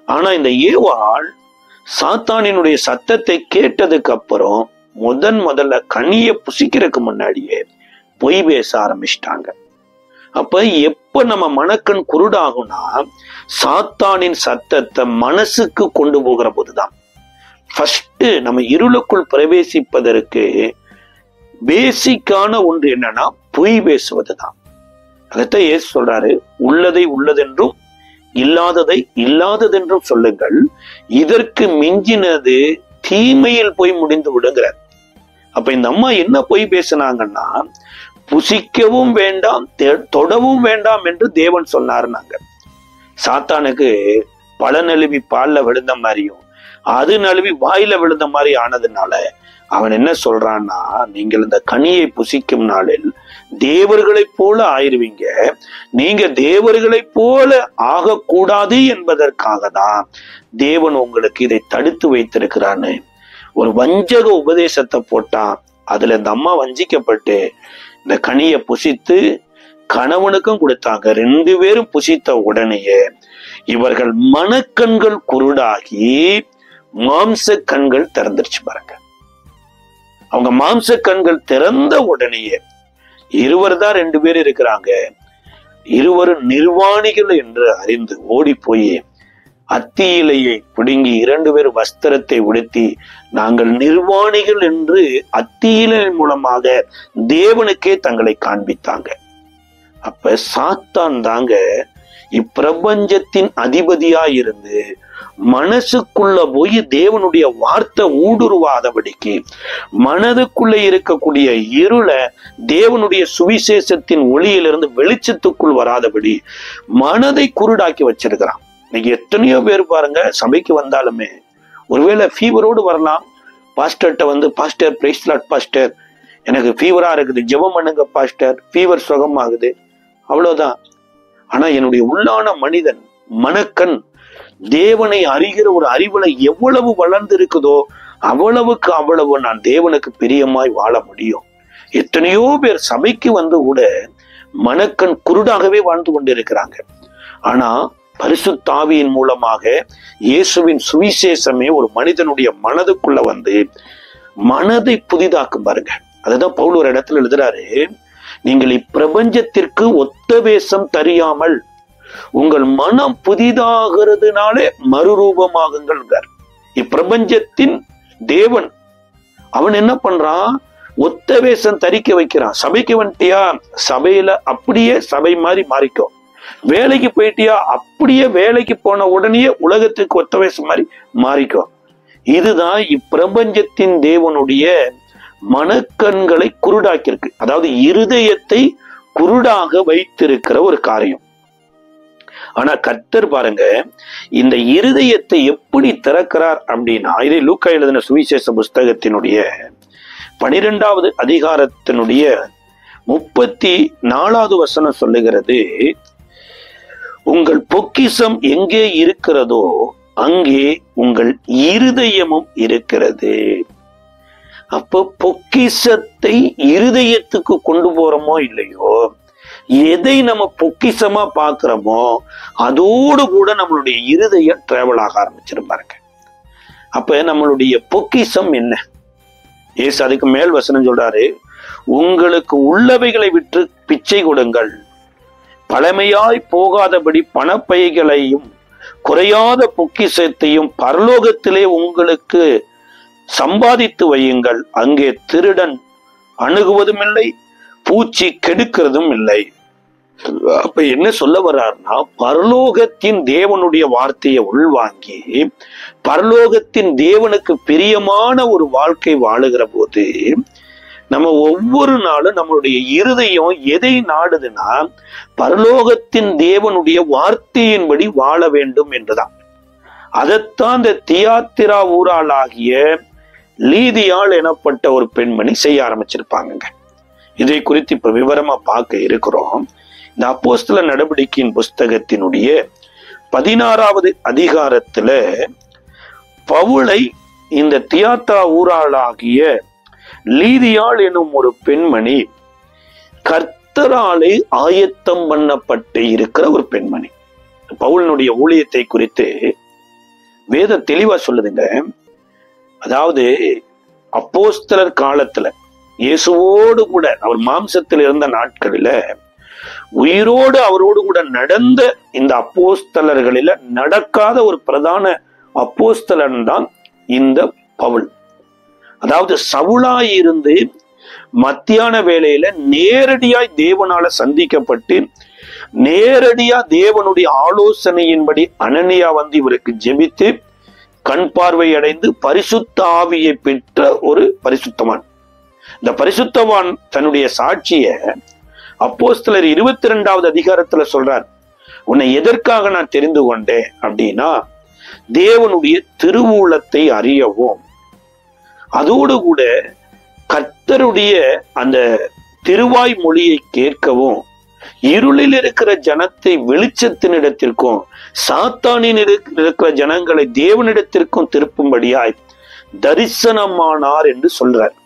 ஆனா இந்த ஏவாள் சாத்தானினுடைய சத்தத்தை கேட்டதுக்கு அப்புறம் முதல்ல கனியை புசிக்கிறதுக்கு முன்னாடியே பொய் பேச ஆரம்பிச்சிட்டாங்க. அப்ப எப்ப நம்ம மனக்கண் குருடாகும்னா சாத்தானின் சத்தத்தை மனசுக்கு கொண்டு போகிற போதுதான். ஃபர்ஸ்ட் நம்ம இருளுக்குள் பிரவேசிப்பதற்கு பேசிக்கான ஒன்று என்னன்னா பொய் பேசுவதுதான். அதைத்தான் இயேசு சொல்றாரு, உள்ளதை உள்ளதென்றும் இல்லாததை இல்லாததென்றும் சொல்லுங்கள், இதற்கு மிஞ்சினது தீமையில் போய் முடிந்து விடுங்கிறார். அப்ப இந்த அம்மா என்ன பொய் பேசினாங்கன்னா, புசிக்கவும் வேண்டாம் தொடவும் வேண்டாம் என்று தேவன் சொன்னாருனாங்க. சாத்தானுக்கு பல நழுவி பால்ல விழுந்த மாதிரியும் அது நழுவி வாயில விழுந்த மாதிரி ஆனதுனால அவன் என்ன சொல்றான்னா, நீங்கள் இந்த கனியை புசிக்கும் நாளில் தேவர்களைப் போல ஆயிருவீங்க, நீங்க தேவர்களைப் போல ஆகக்கூடாது என்பதற்காக தான் தேவன் உங்களுக்கு இதை தடுத்து வைத்திருக்கிறான்னு ஒரு வஞ்சக உபதேசத்தை போட்டான். அதுல இந்த அம்மா வஞ்சிக்கப்பட்டு இந்த கனியை புசித்து கணவனுக்கும் கொடுத்தாங்க. 2 பேரும் புசித்த உடனேயே இவர்கள் மனக்கண்கள் குருடாகி மாம்ச கண்கள் திறந்துருச்சு பாருங்க. அவங்க மாம்ச கண்கள் திறந்த உடனேயே இருவர் தான் 2 பேர் இருக்கிறாங்க, இருவரும் நிர்வாணிகள் என்று அறிந்து ஓடி போய் அத்தி இலையை பிடுங்கி 2 பேர் வஸ்திரத்தை உடுத்தி நாங்கள் நிர்வாணிகள் என்று அத்தி இலை மூலமாக தேவனுக்கே தங்களை காண்பித்தாங்க. அப்ப சாத்தான் தாங்க இப்பிரபஞ்சத்தின் அதிபதியா இருந்து மனசுக்குள்ள போய் தேவனுடைய வார்த்தை ஊடுருவாதபடிக்கு மனதுக்குள்ள இருக்கக்கூடிய இருளை தேவனுடைய சுவிசேஷத்தின் ஒளியிலிருந்து வெளிச்சத்துக்குள் வராதபடி மனதை குருடாக்கி வச்சிருக்கிறான். இன்னைக்கு எத்தனையோ பேர் பாருங்க, சபைக்கு வந்தாலுமே ஒருவேளை ஃபீவரோடு வரலாம். பாஸ்டர்கிட்ட வந்து, பாஸ்டர் பிரைஸ் லார்ட் பாஸ்டர், எனக்கு ஃபீவரா இருக்குது, ஜெபம் பண்ணுங்க பாஸ்டர், ஃபீவர் சுகமாகுது, அவ்வளவுதான். ஆனா என்னுடைய உள்ளான மனிதன் மனக்கண் தேவனை அறிகிற ஒரு அறிவுல எவ்வளவு வளர்ந்து இருக்குதோ அவ்வளவுக்கு அவ்வளவு நான் தேவனுக்கு பிரியமாய் வாழ முடியும். எத்தனையோ பேர் சபைக்கு வந்து கூட மனக்கண் குருடாகவே வாழ்ந்து கொண்டிருக்கிறாங்க. ஆனா பரிசுத்த ஆவியின் மூலமாக இயேசுவின் சுவிசேஷமே ஒரு மனிதனுடைய மனதுக்குள்ள வந்து மனதை புதிதாக்கும் பாருங்க. அதுதான் பவுல் ஒரு இடத்துல எழுதுறாரு, நீங்கள் இப்பிரபஞ்சத்திற்கு ஒத்த வேஷம் தெரியாமல் உங்கள் மனம் புதிதாகிறதுனாலே மறுரூபமாகுங்கள். இப்பிரபஞ்சத்தின் தேவன் அவன் என்ன பண்றான், ஒத்த வேஷம் தரிக்க வைக்கிறான். சபைக்கு வந்துட்டியா, சபையில அப்படியே சபை மாதிரி மாறிக்கோ. வேலைக்கு போயிட்டியா, அப்படியே வேலைக்கு போன உடனே உலகத்துக்கு ஒத்த வேஷம் மாதிரி மாறிக்கோ. இதுதான் இப்பிரபஞ்சத்தின் தேவனுடைய மனக்கண்களை குருடாக்கியிருக்கு. அதாவது இருதயத்தை குருடாக வைத்திருக்கிற ஒரு காரியம். ஆனா கர்த்தர் பாருங்க, இந்த இருதயத்தை எப்படி திறக்கிறார் அப்படின்னா, இதை லூக்கா எழுதின சுவிசேஷ புஸ்தகத்தினுடைய 12வது அதிகாரத்தினுடைய 34வது வசனம் சொல்லுகிறது, உங்கள் பொக்கிஷம் எங்கே இருக்கிறதோ அங்கே உங்கள் இருதயமும் இருக்கிறது. அப்ப பொக்கிஷத்தை இருதயத்துக்கு கொண்டு போறோமோ இல்லையோ, எதை நம்ம பொக்கிஷமா பாக்குறோமோ அதோடு கூட நம்மளுடைய இருதயம் டிராவல் ஆக ஆரம்பிச்சிருப்பாருங்க. அப்ப நம்மளுடைய பொக்கிஷம் என்ன? ஏசு அதுக்கு மேல் வசனம் சொல்றாரு, உங்களுக்கு உள்ளவைகளை விற்று பிச்சை கொடுங்கள், பழமையாய் போகாதபடி பணப்பைகளையும் குறையாத பொக்கிஷத்தையும் பரலோகத்திலே உங்களுக்கு சம்பாதித்து வையுங்கள், அங்கே திருடன் அணுகுவதும் இல்லை, பூச்சி கெடுக்கிறதும் இல்லை. அப்ப என்ன சொல்ல வர்றாருன்னா, பரலோகத்தின் தேவனுடைய வார்த்தையை உள்வாங்கி பரலோகத்தின் தேவனுக்கு பிரியமான ஒரு வாழ்க்கை வாழுகிற போது நம்ம ஒவ்வொரு நாளும் நம்மளுடைய இருதயம் எதை நாடுதுன்னா பரலோகத்தின் தேவனுடைய வார்த்தையின்படி வாழ வேண்டும் என்றுதான். அதைத்தான் இந்த தியாத்திரா ஊராளாகிய லீதியாள் எனப்பட்ட ஒரு பெண்மணி செய்ய ஆரம்பிச்சிருப்பாங்க. இதை குறித்து இப்ப விவரமா பார்க்க இருக்கிறோம். இந்த அப்போஸ்தலர் நடவடிக்கையின் புஸ்தகத்தினுடைய 16வது அதிகாரத்துல பவுலை இந்த தியாத்திரா ஊராளாகிய லீதியாள் எனும் ஒரு பெண்மணி கர்த்தராலே ஆயத்தம் பண்ணப்பட்டு இருக்கிற ஒரு பெண்மணி. பவுலினுடைய ஊழியத்தை குறித்து வேதம் தெளிவா சொல்லுதுங்க. அதாவது அப்போஸ்தலர் காலத்துல இயேசுவோடு கூட அவர் மாம்சத்தில் இருந்த நாட்களில உயிரோடு அவரோடு கூட நடந்த இந்த அப்போஸ்தலர்களில நடக்காத ஒரு பிரதான அப்போஸ்தலன் தான் இந்த பவுல். அதாவது சவுலாய் இருந்து மத்தியான வேளையில நேரடியாய் தேவனால சந்திக்கப்பட்டு நேரடியா தேவனுடைய ஆலோசனையின்படி அனனியா வந்து இவருக்கு ஜெபித்து கண் பார்வை அடைந்து பரிசுத்த ஆவியை பெற்ற ஒரு பரிசுத்தவான். இந்த பரிசுத்தவான் தன்னுடைய சாட்சிய அப்போஸ்தலர் 22வது அதிகாரத்துல சொல்றார். உன்னை எதற்காக நான் தெரிந்து கொண்டேன் அப்படின்னா தேவனுடைய திருவுளத்தை அறியவும், அதோடு கூட கர்த்தருடைய அந்த திருவாய் மொழியை கேட்கவும், இருளில் இருக்கிற ஜனத்தை வெளிச்சத்தினிடத்திற்கும் சாத்தானின் இருக்கிற ஜனங்களை தேவனிடத்திற்கும் திருப்பும்படியாய் தரிசனமானார் என்று சொல்றார்.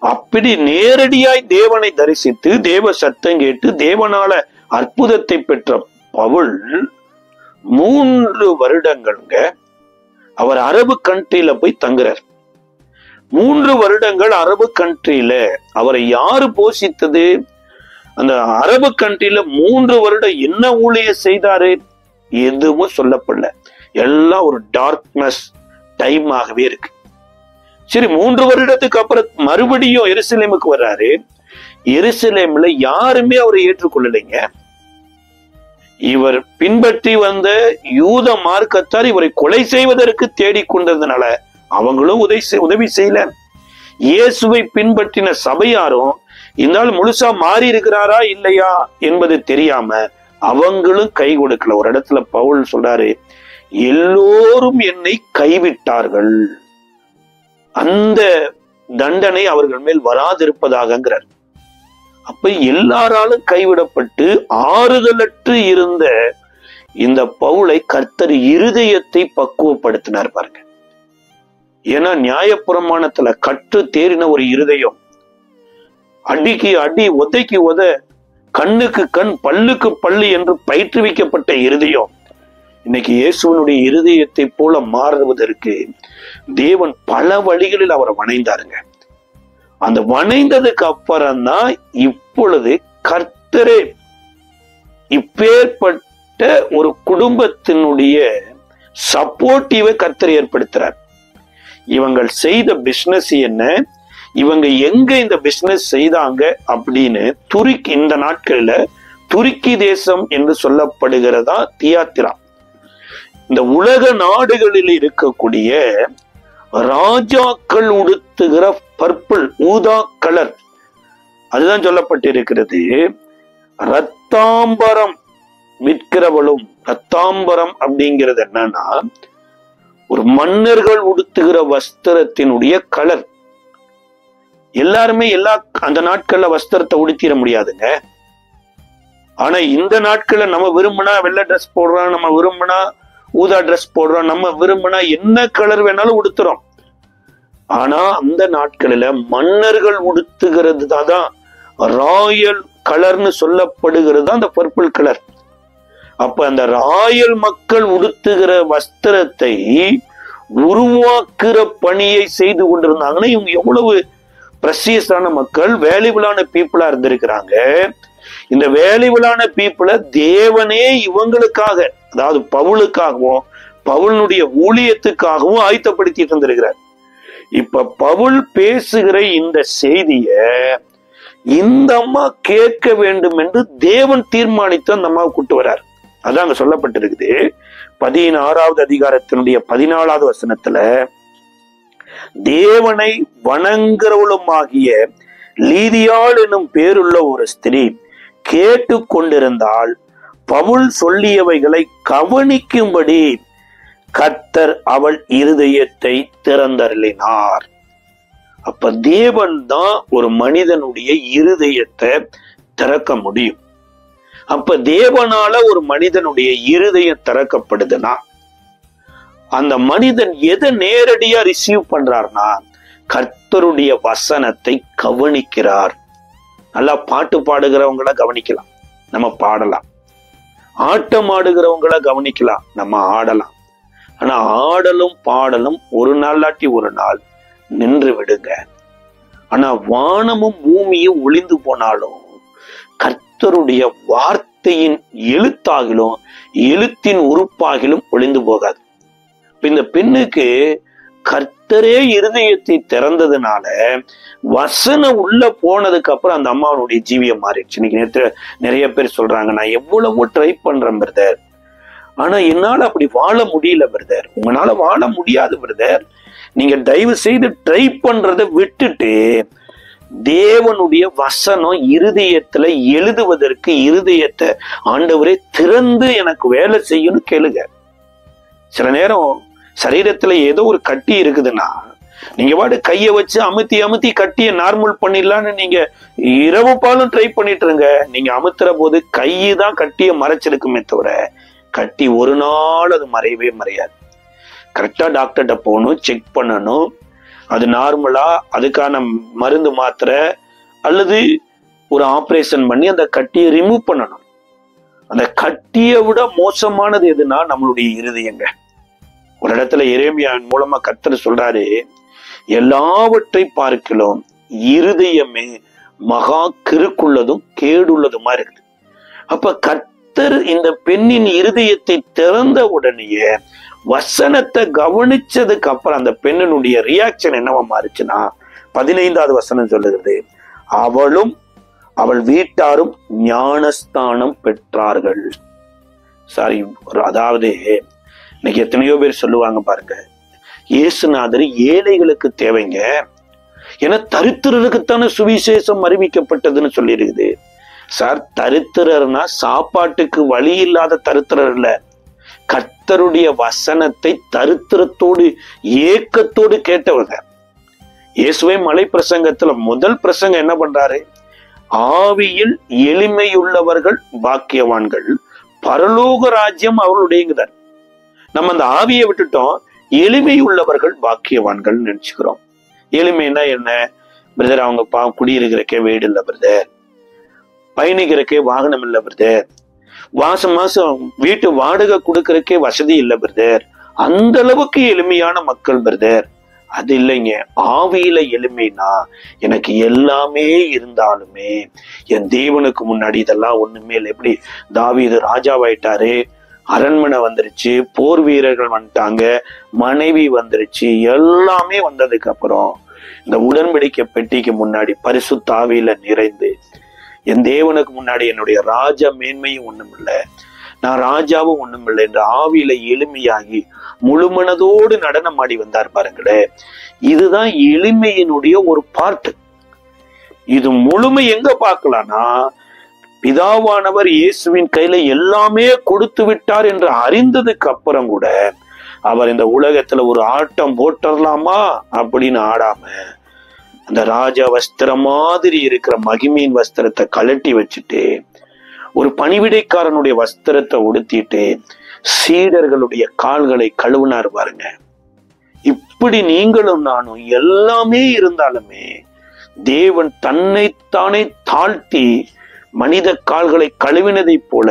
அப்படி நேரடியாய் தேவனை தரிசித்து தேவ சத்தம் கேட்டு தேவனால அற்புதத்தை பெற்ற பவுல் 3 வருடங்கள்ங்க அவர் அரபு கண்ட்ரியில போய் தங்குறார். 3 வருடங்கள் அரபு கண்ட்ரியில அவரை யாரு போஷித்தது? அந்த அரபு கண்ட்ரியில 3 வருடம் என்ன ஊழிய செய்தாரு? எதுவும் சொல்லப்படல. எல்லாம் ஒரு டார்க்னஸ் டைம் ஆகவே இருக்கு. சரி, 3 வருடத்துக்கு அப்புறம் மறுபடியும் எருசலேமுக்கு வர்றாரு. எருசலேம்ல யாருமே அவரை ஏற்றுக்கொள்ளலைங்க. இவர் பின்பற்றி வந்த யூத மார்க்கத்தார் இவரை கொலை செய்வதற்கு தேடிக்கொண்டதுனால அவங்களும் உதவி செய்யல. இயேசுவை பின்பற்றின சபையாரும் இந்த ஆள் முழுசா மாறி இருக்கிறாரா இல்லையா என்பது தெரியாம அவங்களும் கை கொடுக்கல. ஒரு இடத்துல பவுல் சொல்றாரு, எல்லோரும் என்னை கைவிட்டார்கள், அந்த தண்டனை அவர்கள் மேல் வராதிருப்பதாகங்கிறார். அப்ப எல்லாராலும் கைவிடப்பட்டு ஆறுதலற்று இருந்த இந்த பவுலை கர்த்தர் இருதயத்தை பக்குவப்படுத்தினார் பாருங்க. ஏன்னா நியாயப்பிரமாணத்துல கற்று தேறின ஒரு இருதயம், அடிக்கு அடி உதைக்கு உத கண்ணுக்கு கண் பல்லுக்கு பல்லு என்று பயிற்றுவிக்கப்பட்ட இருதயம் இன்னைக்கு இயேசுவனுடைய இருதயத்தை போல மாறுவதற்கு தேவன் பல வழிகளில் அவரை வணைந்தாருங்க. அந்த வணைந்ததுக்கு அப்புறம்தான் இப்பொழுது கர்த்தரே இப்பேற்பட்ட ஒரு குடும்பத்தினுடைய சப்போர்ட்டிவை கர்த்தர் ஏற்படுத்துறார். இவங்கள் செய்த பிசினஸ் என்ன, இவங்க எங்க இந்த பிசினஸ் செய்தாங்க அப்படின்னு துருக்கி, இந்த நாட்கள்ல துருக்கி தேசம் என்று சொல்லப்படுகிறதா தியாத்திரா. இந்த உலக நாடுகளில் இருக்கக்கூடிய ராஜாக்கள் உடுத்துகிற பர்பிள் ஊதா கலர், அதுதான் சொல்லப்பட்டிருக்கிறது. ரத்தாம்பரம் விற்கிறவளும், ரத்தாம்பரம் அப்படிங்கிறது என்னன்னா ஒரு மன்னர்கள் உடுத்துகிற வஸ்திரத்தினுடைய கலர். எல்லாருமே அந்த நாட்கள்ல வஸ்திரத்தை உடுத்திட முடியாதுங்க. ஆனா இந்த நாட்கள்ல நம்ம விரும்பினா வெள்ளை ட்ரெஸ் போடுறோம், நம்ம விரும்பினா ஊதா ட்ரெஸ் போடுறோம், நம்ம விரும்பினா என்ன கலர் வேணாலும் உடுத்துறோம். ஆனா அந்த நாட்களில மன்னர்கள் உடுத்துகிறது தான் ராயல் கலர்னு சொல்லப்படுகிறது தான் அந்த பர்பிள் கலர். அப்ப அந்த ராயல் மக்கள் உடுத்துகிற வஸ்திரத்தை உருவாக்குற பணியை செய்து கொண்டிருந்தாங்கன்னா இவங்க எவ்வளவு பிரசியஸான மக்கள், வேல்யூபிளான பீப்புளா இருந்திருக்கிறாங்க. இந்த வேல்யூபிளான பீப்புளை தேவனே இவங்களுக்காக, அதாவது பவுலுக்காகவும் பவுலுடைய ஊழியத்துக்காகவும் ஆயத்தப்படுத்திட்டு இருந்திருக்கிறார். இப்ப பவுல் பேசுகிற இந்த செய்திய இந்த அம்மா கேட்க வேண்டும் என்று தேவன் தீர்மானித்து அந்த அம்மாவை கூட்டு வர்றார். அதான் அங்க சொல்லப்பட்டிருக்குது 16வது அதிகாரத்தினுடைய 14வது வசனத்துல, தேவனை வணங்குறவளுமாகிய லீதியாள் என்னும் பேருள்ள ஒரு ஸ்திரீ கேட்டு கொண்டிருந்தால் பவுல் சொல்லியவைகளை கவனிக்கும்படி கர்த்தர் அவள் இருதயத்தை திறந்தருளினார். அப்ப தேவன் தான் ஒரு மனிதனுடைய இருதயத்தை திறக்க முடியும். அப்ப தேவனால ஒரு மனிதனுடைய இருதயம் திறக்கப்படுதுன்னா அந்த மனிதன் எதை நேரடியா ரிசீவ் பண்றார்னா கர்த்தருடைய வசனத்தை கவனிக்கிறார். நல்லா பாட்டு பாடுகிறவங்கள கவனிக்கலாம், நம்ம பாடலாம். ஆட்டம் ஆடுகிறவங்கள கவனிக்கலாம், நம்ம ஆடலாம். ஆனா ஆடலும் பாடலும் ஒரு நாளாட்டி ஒரு நாள் நின்று விடுங்க. ஆனா வானமும் பூமியும் ஒளிந்து போனாலும் கர்த்தருடைய வார்த்தையின் எழுத்தாகிலும் எழுத்தின் உறுப்பாகிலும் ஒளிந்து போகாது. இந்த பெண்ணுக்கு கர்த்தரே இருதயத்தை திறந்ததுனால வசனம் உள்ள போனதுக்கு அப்புறம் அந்த அம்மாவுடைய ஜீவியம் மாறிடுச்சு. இன்னைக்கு நேற்று நிறைய பேர் சொல்றாங்க, நான் எவ்வளவோ ட்ரை பண்றேன் பிரதர், ஆனா என்னால அப்படி வாழ முடியல பிரதர். உங்களால வாழ முடியாது பிரதர். நீங்க தயவு செய்து ட்ரை பண்றதை விட்டுட்டு தேவனுடைய வசனம் இருதயத்துல எழுதுவதற்கு இருதயத்தை ஆண்டவரே திறந்து எனக்கு வேலை செய்யணும் கேளுங்க. சில நேரம் சரீரத்துல ஏதோ ஒரு கட்டி இருக்குதுன்னா நீங்க பாட்டு கைய வச்சு அமுத்தி அமுத்தி கட்டியை நார்மல் பண்ணிடலான்னு நீங்க இரவு பாலும் ட்ரை பண்ணிட்டு இருங்க. நீங்க அமுத்துற போது கைதான் கட்டியை மறைச்சிருக்குமே தவிர கட்டி ஒரு நாள் அது மறையவே மறையாது. கரெக்டா டாக்டர்கிட்ட போகணும், செக் பண்ணணும், அது நார்மலா அதுக்கான மருந்து மாத்திரை அல்லது ஒரு ஆபரேஷன் பண்ணி அந்த கட்டியை ரிமூவ் பண்ணணும். அந்த கட்டியை விட மோசமானது எதுனா நம்மளுடைய இருதயங்க. ஒரு இடத்துல எரேமியாவின் மூலமா கர்த்தர் சொல்றாரு, எல்லாவற்றை பார்க்கலாம் இருதயமே மகா கிறுக்குள்ளதும் கேடுள்ளதுமா இருக்குது. அப்ப கர்த்தர் இந்த பெண்ணின் இருதயத்தை திறந்த உடனேயே வசனத்தை கவனிச்சதுக்கு அப்புறம் அந்த பெண்ணினுடைய ரியாக்ஷன் என்னவா மாறுச்சுன்னா 15வது வசனம் சொல்லுகிறது, அவளும் அவள் வீட்டாரும் ஞானஸ்தானம் பெற்றார்கள். சாரி, அதாவது இன்னைக்கு எத்தனையோ பேர் சொல்லுவாங்க பாருங்க, இயேசுநாதர் ஏழைகளுக்கு தேவைங்க, ஏன்னா தரித்திரருக்குத்தானே சுவிசேஷம் அறிவிக்கப்பட்டதுன்னு சொல்லி இருக்குது. சார், தரித்திரர்னா சாப்பாட்டுக்கு வழி இல்லாத தரித்திரர் இல்ல, கர்த்தருடைய வசனத்தை தரித்திரத்தோடு ஏக்கத்தோடு கேட்டவங்க. இயேசுவை மலை பிரசங்கத்துல முதல் பிரசங்கம் என்ன பண்றாரு, ஆவியில் எளிமையுள்ளவர்கள் பாக்கியவான்கள், பரலோக ராஜ்யம் அவர்களுடையங்குதார். நம்ம அந்த ஆவியை விட்டுட்டோம், எளிமை உள்ளவர்கள் பாக்கியவான்கள் நினைச்சுக்கிறோம். எளிமைன்னா என்ன பிரதர், அவங்க குடியிருக்கிறக்கே வீடு இல்லை பிரதர், பயணிக்கிறக்கே வாகனம் இல்லை பிரதர், மாசம் மாசம் வீட்டு வாடகை கொடுக்கறக்கே வசதி இல்லை பிரதர், அந்த அளவுக்கு எளிமையான மக்கள் பிரதர். அது இல்லைங்க. ஆவியில எளிமைனா எனக்கு எல்லாமே இருந்தாலுமே என் தேவனுக்கு முன்னாடி இதெல்லாம் ஒண்ணுமே இல்லை. எப்படி தாவீது ராஜாவாயிட்டாரு, அரண்மனை வந்துருச்சு, போர் வீரர்கள் வந்துட்டாங்க, மனைவி வந்துருச்சு, எல்லாமே வந்ததுக்கு அப்புறம் இந்த உடன்படிக்கை பெட்டிக்கு முன்னாடி பரிசுத்த ஆவியில நிறைந்து என் தேவனுக்கு முன்னாடி என்னுடைய ராஜா மேன்மையும் ஒண்ணும் இல்லை, நான் ராஜாவும் ஒண்ணும் இல்லை என்ற ஆவியில எளிமையாகி முழுமனதோடு நடனம் ஆடி வந்தார் பாருங்களே. இதுதான் எளிமையினுடைய ஒரு பார்ட். இது முழுமை எங்க பார்க்கலாம்னா, பிதாவானவர் இயேசுவின் கையில எல்லாமே கொடுத்து விட்டார் என்று அறிந்ததுக்கு அப்புறம் கூட அவர் இந்த உலகத்துல ஒரு ஆட்டம் போட்டுடலாமா அப்படின்னு ஆடாம அந்த ராஜா வஸ்திரம் மாதிரி இருக்கிற மகிமையின் வஸ்திரத்தை கழட்டி வச்சுட்டு ஒரு பணிவிடைக்காரனுடைய வஸ்திரத்தை உடுத்திட்டு சீடர்களுடைய கால்களை கழுவினார் பாருங்க. இப்படி நீங்களும் நானும் எல்லாமே இருந்தாலுமே தேவன் தன்னைத்தானே தாழ்த்தி மனித கால்களை கழுவினதை போல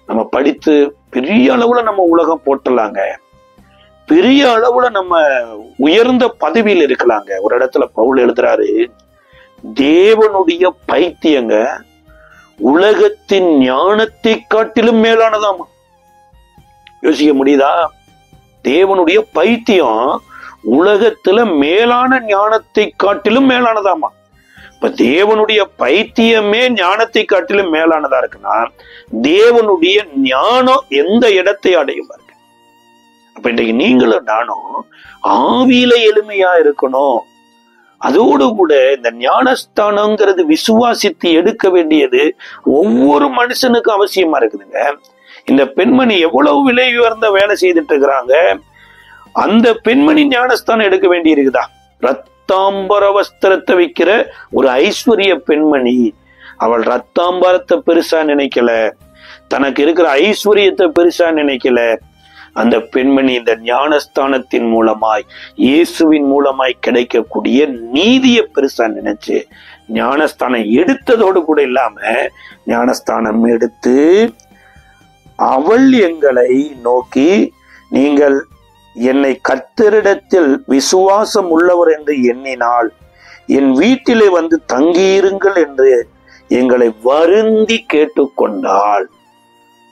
நம்ம படித்து பெரிய அளவுல நம்ம உலகம் போட்டலாங்க, பெரிய அளவுல நம்ம உயர்ந்த பதவியில் இருக்கலாங்க. ஒரு இடத்துல பவுல் எழுதுறாரு, தேவனுடைய பைத்தியங்க உலகத்தின் ஞானத்தை காட்டிலும் மேலானதாமா. யோசிக்க முடியுதா? தேவனுடைய பைத்தியம் உலகத்துல மேலான ஞானத்தை காட்டிலும் மேலானதாமா. இப்ப தேவனுடைய பைத்தியமே ஞானத்தை காட்டிலும் மேலானதா இருக்குன்னா தேவனுடைய ஞானம் எந்த இடத்தை அடையும் பாருங்க. அப்ப இன்றைக்கு நீங்களும் நானும் ஆவியில எளிமையா இருக்கணும். அதோடு கூட இந்த ஞானஸ்தானங்கிறது விசுவாசித்து எடுக்க வேண்டியது ஒவ்வொரு மனுஷனுக்கும் அவசியமா இருக்குதுங்க. இந்த பெண்மணி எவ்வளவு விலை உயர்ந்த வேலை செய்துட்டு இருக்கிறாங்க. அந்த பெண்மணி ஞானஸ்தானம் எடுக்க வேண்டி இருக்குதா? ரத்தாம்பர வஸ்திரத்தை வைக்கிற ஒரு ஐஸ்வர்ய பெண்மணி, அவள் ரத்தாம்பரத்தை பெருசா நினைக்கல, தனக்கு இருக்கிற ஐஸ்வர்யத்தை பெருசா நினைக்கல. அந்த பெண்மணி இந்த ஞானஸ்தானத்தின் மூலமாய், இயேசுவின் மூலமாய் கிடைக்கக்கூடிய நீதியை பெருசா நினைச்சு ஞானஸ்தானம் எடுத்ததோடு கூட இல்லாம, ஞானஸ்தானம் எடுத்து அவள் எங்களை நோக்கி, நீங்கள் என்னை கர்த்தரிடத்தில் விசுவாசம் உள்ளவர் என்று எண்ணினால் என் வீட்டிலே வந்து தங்கியிருங்கள் என்று எங்களை வருந்தி கேட்டுக்கொண்டாள்.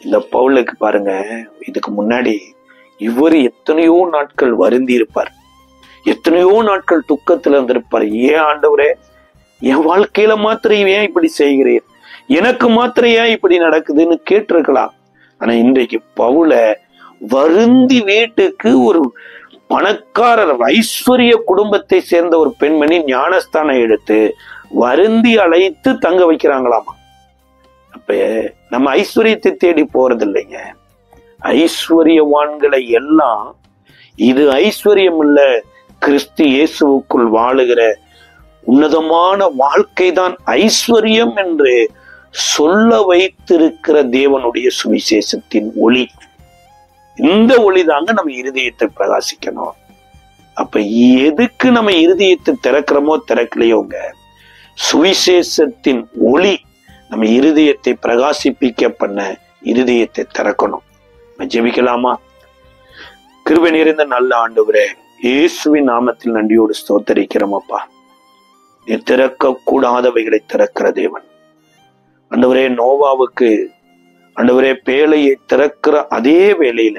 இந்த பவுலுக்கு பாருங்க, இதுக்கு முன்னாடி இவர் எத்தனையோ நாட்கள் வருந்தி இருப்பார், எத்தனையோ நாட்கள் துக்கத்துல இருந்திருப்பார். ஏன் ஆண்டவரே, என் வாழ்க்கையில மாத்திரம் ஏன் இப்படி செய்கிறீர், எனக்கு மாத்திரம் ஏன் இப்படி நடக்குதுன்னு கேட்டிருக்கலாம். ஆனா இன்றைக்கு பவுல வருந்தி வீட்டுக்கு ஒரு பணக்காரர் ஐஸ்வர்ய குடும்பத்தை சேர்ந்த ஒரு பெண்மணி ஞானஸ்தானம் எடுத்து வருந்தி அழைத்து தங்க வைக்கிறாங்களாமா. அப்ப நம்ம ஐஸ்வர்யத்தை தேடி போறது இல்லைங்க. ஐஸ்வர்யவான்களை எல்லாம் இது ஐஸ்வர்யம் இல்ல, கிறிஸ்து இயேசுவுக்குள் வாழுகிற உன்னதமான வாழ்க்கை தான் ஐஸ்வர்யம் என்று சொல்ல வைத்திருக்கிற தேவனுடைய சுவிசேஷத்தின் ஒளி. இந்த ஒளி தாங்க நம்ம இருதயத்தை பிரகாசிக்கணும். அப்ப எதுக்கு நம்ம இருதயத்தை திறக்கிறோமோ திறக்கலையோங்க, சுவிசேஷத்தின் ஒளி நம்ம இருதயத்தை பிரகாசிப்பிக்க பண்ண இருதயத்தை திறக்கணும். ஜெபிக்கலாமா? கிருபை நிறைந்த நல்ல ஆண்டவரே, இயேசுவின் நாமத்தில் நன்றியோடு ஸ்தோத்தரிக்கிறோம். அப்பா, நீ திறக்க கூடாதவைகளை திறக்கிற தேவன். ஆண்டவரே, நோவாவுக்கு ஆண்டவரே பேழையை திறக்கிற அதே வேளையில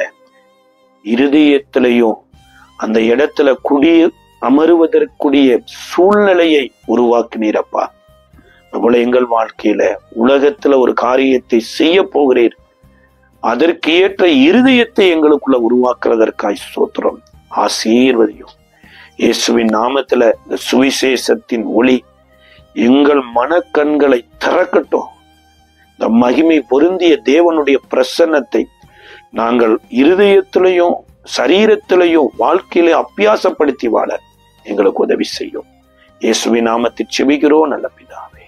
இருதயத்திலையும் அந்த இடத்துல அமருவதற்குரிய சூழ்நிலையை உருவாக்கினீரப்பா. நம்மள எங்கள் வாழ்க்கையில உலகத்துல ஒரு காரியத்தை செய்ய போகிறீர், அதற்கு ஏற்ற இருதயத்தை எங்களுக்குள்ள உருவாக்குறதற்காய் ஸ்தோத்திரம். ஆசீர்வதியும். இயேசுவின் நாமத்துல இந்த சுவிசேஷத்தின் ஒளி எங்கள் மனக்கண்களை திறக்கட்டும். இந்த மகிமை பொருந்திய தேவனுடைய பிரசன்னத்தை நாங்கள் இருதயத்திலையும் சரீரத்திலையும் வாழ்க்கையில அபியாசப்படுத்தி வாழ எங்களுக்கு உதவி செய்யும். இயேசுவின் நாமத்தில் செபிக்கிறோம் நல்ல பிதாவே.